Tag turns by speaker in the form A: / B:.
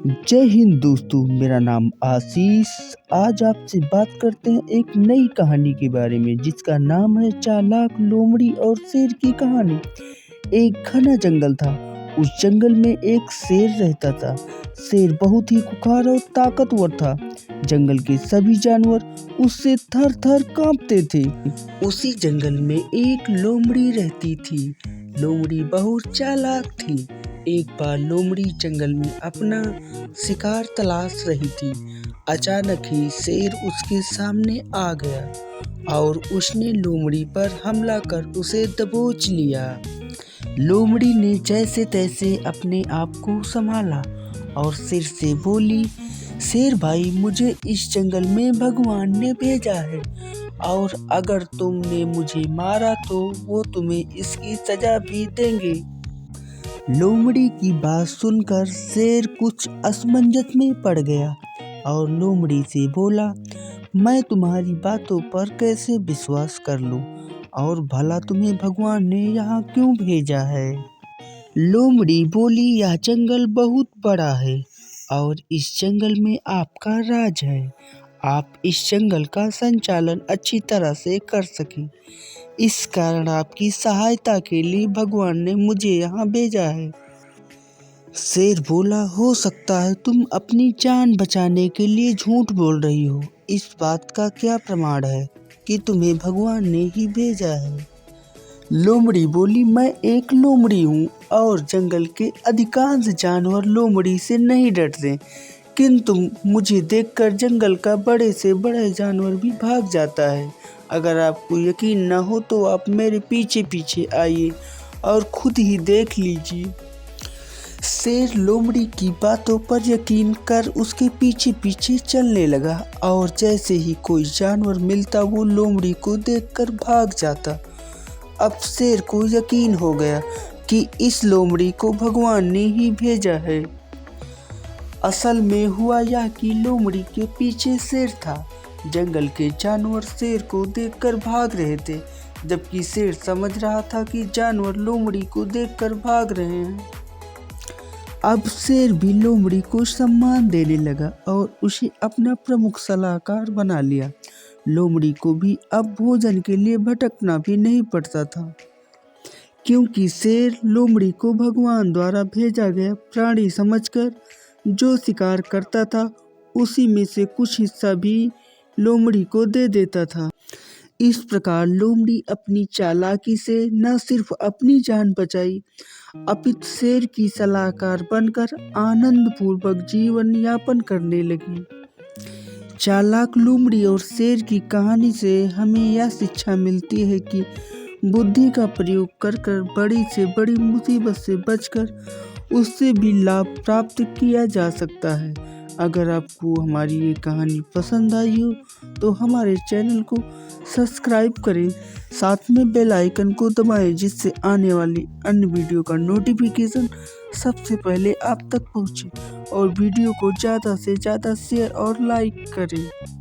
A: जय हिंद दोस्तों, मेरा नाम आशीष। आज आपसे बात करते हैं एक नई कहानी के बारे में जिसका नाम है चालाक लोमड़ी और शेर की कहानी। एक घना जंगल था। उस जंगल में एक शेर रहता था। शेर बहुत ही खुंखार और ताकतवर था। जंगल के सभी जानवर उससे थर थर कांपते थे। उसी जंगल में एक लोमड़ी रहती थी। लोमड़ी बहुत चालाक थी। एक बार लोमड़ी जंगल में अपना शिकार तलाश रही थी। अचानक ही शेर उसके सामने आ गया और उसने लोमड़ी पर हमला कर उसे दबोच लिया। लोमड़ी ने जैसे तैसे अपने आप को संभाला और शेर से बोली, शेर भाई, मुझे इस जंगल में भगवान ने भेजा है और अगर तुमने मुझे मारा तो वो तुम्हें इसकी सजा भी देंगे। लोमड़ी की बात सुनकर शेर कुछ असमंजस में पड़ गया और लोमड़ी से बोला, मैं तुम्हारी बातों पर कैसे विश्वास कर लूं और भला तुम्हें भगवान ने यहाँ क्यों भेजा है। लोमड़ी बोली, यह जंगल बहुत बड़ा है और इस जंगल में आपका राज है। आप इस जंगल का संचालन अच्छी तरह से कर सकें, इस कारण आपकी सहायता के लिए भगवान ने मुझे यहाँ भेजा है। शेर बोला, हो सकता है तुम अपनी जान बचाने के लिए झूठ बोल रही हो। इस बात का क्या प्रमाण है कि तुम्हें भगवान ने ही भेजा है। लोमड़ी बोली, मैं एक लोमड़ी हूँ और जंगल के अधिकांश जानवर लोमड़ी से नहीं डरते, किंतु मुझे देखकर जंगल का बड़े से बड़ा जानवर भी भाग जाता है। अगर आपको यकीन न हो तो आप मेरे पीछे पीछे आइए और खुद ही देख लीजिए। शेर लोमड़ी की बातों पर यकीन कर उसके पीछे पीछे चलने लगा और जैसे ही कोई जानवर मिलता वो लोमड़ी को देखकर भाग जाता। अब शेर को यकीन हो गया कि इस लोमड़ी को भगवान ने ही भेजा है। असल में हुआ यह कि लोमड़ी के पीछे शेर था। जंगल के जानवर शेर को देखकर भाग रहे थे, जबकि शेर समझ रहा था कि जानवर लोमड़ी को देखकर भाग रहे हैं। अब शेर भी लोमड़ी को सम्मान देने लगा और उसे अपना प्रमुख सलाहकार बना लिया। लोमड़ी को भी अब भोजन के लिए भटकना भी नहीं पड़ता था, क्योंकि शेर लोमड़ी को भगवान द्वारा भेजा गया प्राणी समझकर जो शिकार करता था उसी में से कुछ हिस्सा भी लोमड़ी को दे देता था। इस प्रकार लोमड़ी अपनी चालाकी से न सिर्फ अपनी जान बचाई, अपितु शेर की सलाहकार बनकर आनंद पूर्वक जीवन यापन करने लगी। चालाक लोमड़ी और शेर की कहानी से हमें यह शिक्षा मिलती है कि बुद्धि का प्रयोग कर बड़ी से बड़ी मुसीबत से बचकर उससे भी लाभ प्राप्त किया जा सकता है। अगर आपको हमारी ये कहानी पसंद आई हो तो हमारे चैनल को सब्सक्राइब करें, साथ में बेल आइकन को दबाएं जिससे आने वाली अन्य वीडियो का नोटिफिकेशन सबसे पहले आप तक पहुंचे और वीडियो को ज़्यादा से ज़्यादा शेयर और लाइक करें।